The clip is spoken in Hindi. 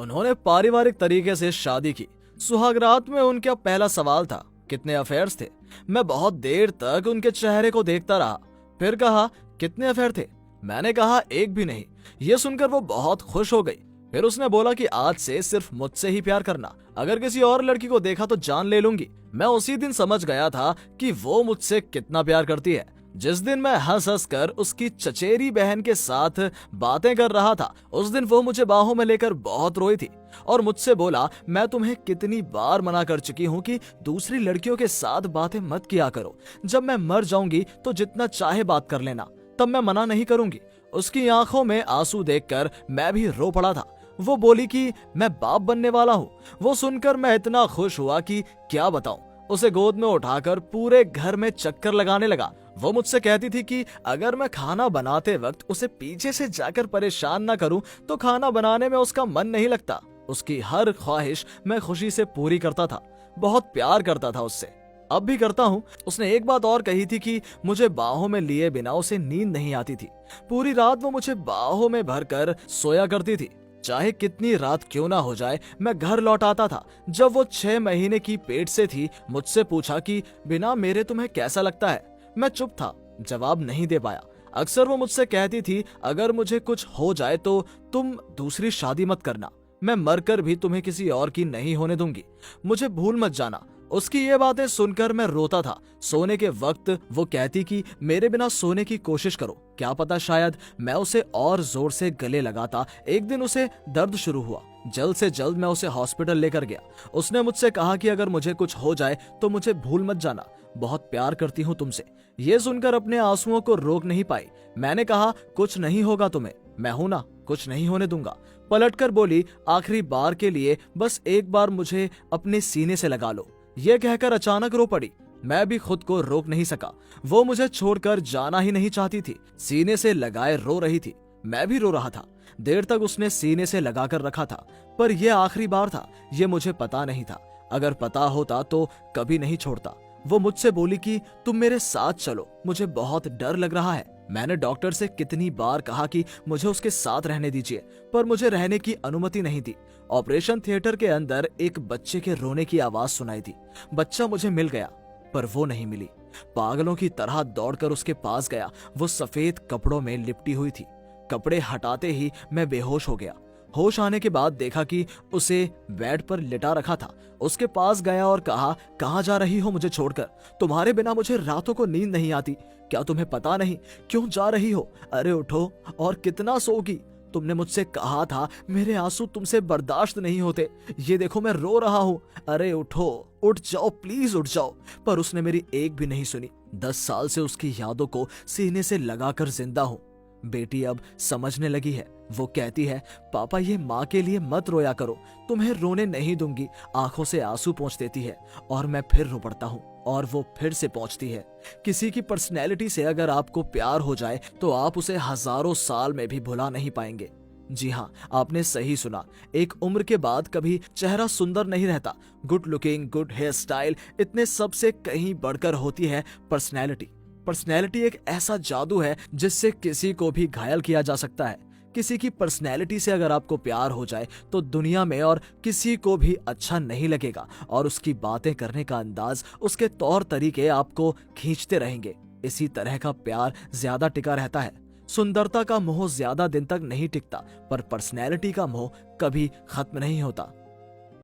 उन्होंने पारिवारिक तरीके से शादी की। सुहागरात में उनका पहला सवाल था, कितने अफेयर्स थे। मैं बहुत देर तक उनके चेहरे को देखता रहा। फिर कहा, कितने अफेयर थे? मैंने कहा, एक भी नहीं। ये सुनकर वो बहुत खुश हो गई। फिर उसने बोला कि आज से सिर्फ मुझसे ही प्यार करना, अगर किसी और लड़की को देखा तो जान ले लूंगी। मैं उसी दिन समझ गया था कि वो मुझसे कितना प्यार करती है। जिस दिन मैं हंस हंस कर उसकी चचेरी बहन के साथ बातें कर रहा था, उस दिन वो मुझे बाहों में लेकर बहुत रोई थी और मुझसे बोला, मैं तुम्हें कितनी बार मना कर चुकी हूँ कि दूसरी लड़कियों के साथ बातें मत किया करो। जब मैं मर जाऊंगी तो जितना चाहे बात कर लेना, तब मैं मना नहीं करूंगी। उसकी आंखों में आंसू देखकर मैं भी रो पड़ा था। वो बोली कि मैं बाप बनने वाला हूँ। वो सुनकर मैं इतना खुश हुआ कि क्या बताऊं। उसे गोद में उठाकर पूरे घर में चक्कर लगाने लगा। वो मुझसे कहती थी कि अगर मैं खाना बनाते वक्त उसे पीछे से जाकर परेशान ना करूं तो खाना बनाने में उसका मन नहीं लगता। उसकी हर ख्वाहिश मैं खुशी से पूरी करता था। बहुत प्यार करता था उससे, अब भी करता हूँ। उसने एक बात और कही थी कि मुझे बाहों में लिए बिना उसे नींद नहीं आती थी। पूरी रात वो मुझे बाहों में भरकर सोया करती थी। चाहे कितनी रात क्यों ना हो जाए, मैं घर लौट आता था। जब वो 6 महीने की पेट से थी, मुझसे पूछा कि बिना मेरे तुम्हें कैसा लगता है। मैं चुप था, जवाब नहीं दे पाया। अक्सर वो मुझसे कहती थी, अगर मुझे कुछ हो जाए तो तुम दूसरी शादी मत करना। मैं मरकर भी तुम्हें किसी और की नहीं होने दूंगी। मुझे भूल मत जाना। उसकी ये बातें सुनकर मैं रोता था। सोने के वक्त वो कहती कि मेरे बिना सोने की कोशिश करो। क्या पता शायद मैं उसे और जोर से गले लगाता। एक दिन उसे दर्द शुरू हुआ। जल्द से जल्द मैं उसे हॉस्पिटल लेकर गया। उसने मुझसे कहा कि अगर मुझे कुछ हो जाए तो मुझे भूल मत जाना, बहुत प्यार करती हूँ तुमसे। ये सुनकर अपने आंसुओं को रोक नहीं पाई। मैंने कहा, कुछ नहीं होगा तुम्हें, मैं हूं ना, कुछ नहीं होने दूंगा। पलटकर बोली, आखिरी बार के लिए बस एक बार मुझे अपने सीने से लगा लो। यह कहकर अचानक रो पड़ी। मैं भी खुद को रोक नहीं सका। वो मुझे छोड़कर जाना ही नहीं चाहती थी। सीने से लगाए रो रही थी। मैं भी रो रहा था। देर तक उसने सीने से लगाकर रखा था, पर यह आखिरी बार था, ये मुझे पता नहीं था। अगर पता होता तो कभी नहीं छोड़ता। वो मुझसे बोली कि तुम मेरे साथ चलो, मुझे बहुत डर लग रहा है। मैंने डॉक्टर से कितनी बार कहा कि मुझे उसके साथ रहने दीजिए, पर मुझे रहने की अनुमति नहीं थी। ऑपरेशन थिएटर के अंदर एक बच्चे के रोने की आवाज सुनाई थी। बच्चा मुझे मिल गया, पर वो नहीं मिली। पागलों की तरह दौड़कर उसके पास गया। वो सफेद कपड़ों में लिपटी हुई थी। कपड़े हटाते ही मैं बेहोश हो गया। होश आने के बाद देखा कि उसे बेड पर लिटा रखा था। उसके पास गया और कहा, कहाँ जा रही हो मुझे छोड़कर? तुम्हारे बिना मुझे रातों को नींद नहीं आती। क्या तुम्हें पता नहीं क्यों जा रही हो? अरे उठो, और कितना सोगी? तुमने मुझसे कहा था मेरे आंसू तुमसे बर्दाश्त नहीं होते। ये देखो मैं रो रहा हूँ। अरे उठो, उठ जाओ, प्लीज उठ जाओ। पर उसने मेरी एक भी नहीं सुनी। 10 साल से उसकी यादों को सीने से लगाकर जिंदा हूँ। बेटी अब समझने लगी है। वो कहती है, पापा ये माँ के लिए मत रोया करो, तुम्हें रोने नहीं दूंगी। आंखों से आंसू पोंछ देती है और मैं फिर रो पड़ता हूँ और वो फिर से पहुंचती है। किसी की पर्सनैलिटी से अगर आपको प्यार हो जाए तो आप उसे हजारों साल में भी भुला नहीं पाएंगे। जी हाँ, आपने सही सुना। एक उम्र के बाद कभी चेहरा सुंदर नहीं रहता। Good looking, good hair style, इतने सब से कहीं बढ़कर होती है पर्सनैलिटी। पर्सनैलिटी एक ऐसा जादू है जिससे किसी को भी घायल किया जा सकता है। किसी की पर्सनैलिटी से अगर आपको प्यार हो जाए तो दुनिया में और किसी को भी अच्छा नहीं लगेगा और उसकी बातें करने का अंदाज, उसके तौर तरीके आपको खींचते रहेंगे। इसी तरह का प्यार ज्यादा टिका रहता है। सुंदरता का मोह ज्यादा दिन तक नहीं टिकता, पर पर्सनैलिटी का मोह कभी खत्म नहीं होता।